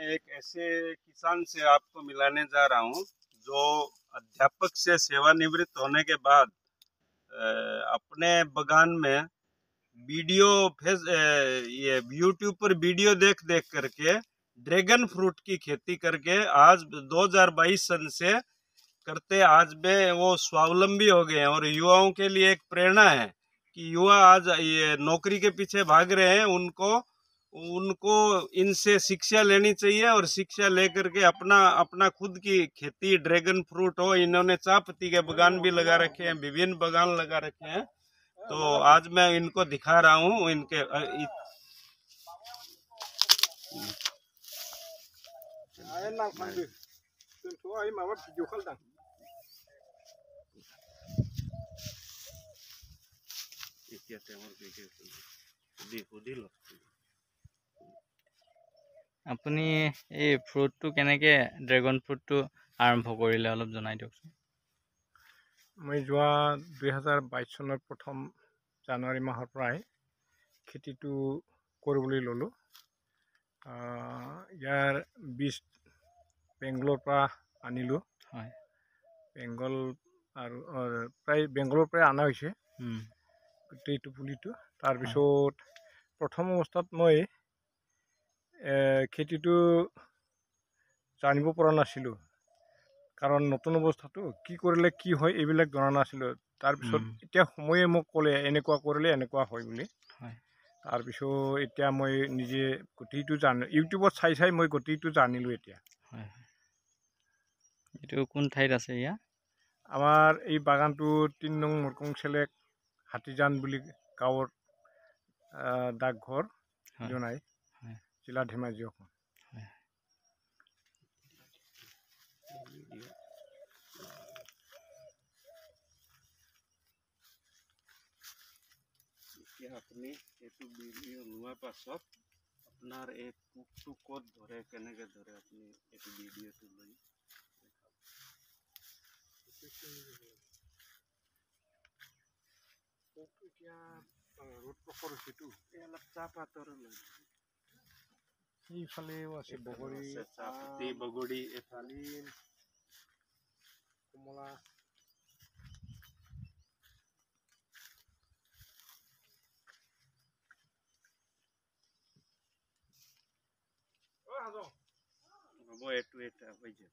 एक ऐसे किसान से आपको मिलाने जा रहा हूँ जो अध्यापक से सेवानिवृत्त होने के बाद अपने बगान में वीडियो ये यूट्यूब पर वीडियो देख देख करके ड्रैगन फ्रूट की खेती करके आज 2022 सन से करते आज में वो स्वावलंबी हो गए हैं। और युवाओं के लिए एक प्रेरणा है कि युवा आज ये नौकरी के पीछे भाग रहे हैं, उनको उनको इनसे शिक्षा लेनी चाहिए और शिक्षा लेकर के अपना अपना खुद की खेती ड्रैगन फ्रूट हो। इन्होंने चाय पत्ती के बागान भी लगा रखे हैं, विभिन्न बागान लगा रखे हैं। तो आज मैं इनको दिखा रहा हूँ इनके আপুনি এই ফ্ৰুটটো কেনেকৈ ড্ৰেগন ফ্ৰুটটো আৰম্ভ কৰিলে অলপ জনাই দিয়কচোন। মই যোৱা 2022 চনৰ প্ৰথম জানুৱাৰী মাহৰ পৰাই খেতিটো কৰিবলৈ ল'লোঁ। ইয়াৰ বীজ বেংগলৰ পৰা আনিলোঁ। হয়, বেংগল আৰু প্ৰায় বেংগলৰ পৰাই অনা হৈছে গোটেইটো পুলিটো। তাৰপিছত প্ৰথম অৱস্থাত মই খেতিটো জানিব পৰা নাছিলোঁ, কাৰণ নতুন অৱস্থাটো কি কৰিলে কি হয় এইবিলাক জনা নাছিলোঁ। তাৰপিছত এতিয়া সময়ে মোক ক'লে এনেকুৱা কৰিলে এনেকুৱা হয় বুলি। তাৰপিছত এতিয়া মই নিজে গোটেইটো ইউটিউবত চাই চাই মই গোটেইটো জানিলোঁ এতিয়া। হয়, এইটো কোন ঠাইত আছে এয়া? আমাৰ এই বাগানটো 3 নং মৰকং চেলেক হাতীজান বুলি গাঁৱৰ ডাকঘৰ জনাই জিলা ধেমাজি অসম। আপুনি এইটো ভিডিঅ' লোৱাৰ পাছত আপোনাৰ এই পোকটো ক'ত ধৰে কেনেকৈ ধৰে আপুনি এইটো ভিডিঅ'টো লৈ এতিয়া ৰ'দ প্ৰখৰ হৈছেতো, অলপ চাহপাতৰ এইফালেও আছে বগৰী, চাহপাতি বগৰী, ডালিম, কমলা। হ'ব এইটো এটা হৈ যায়।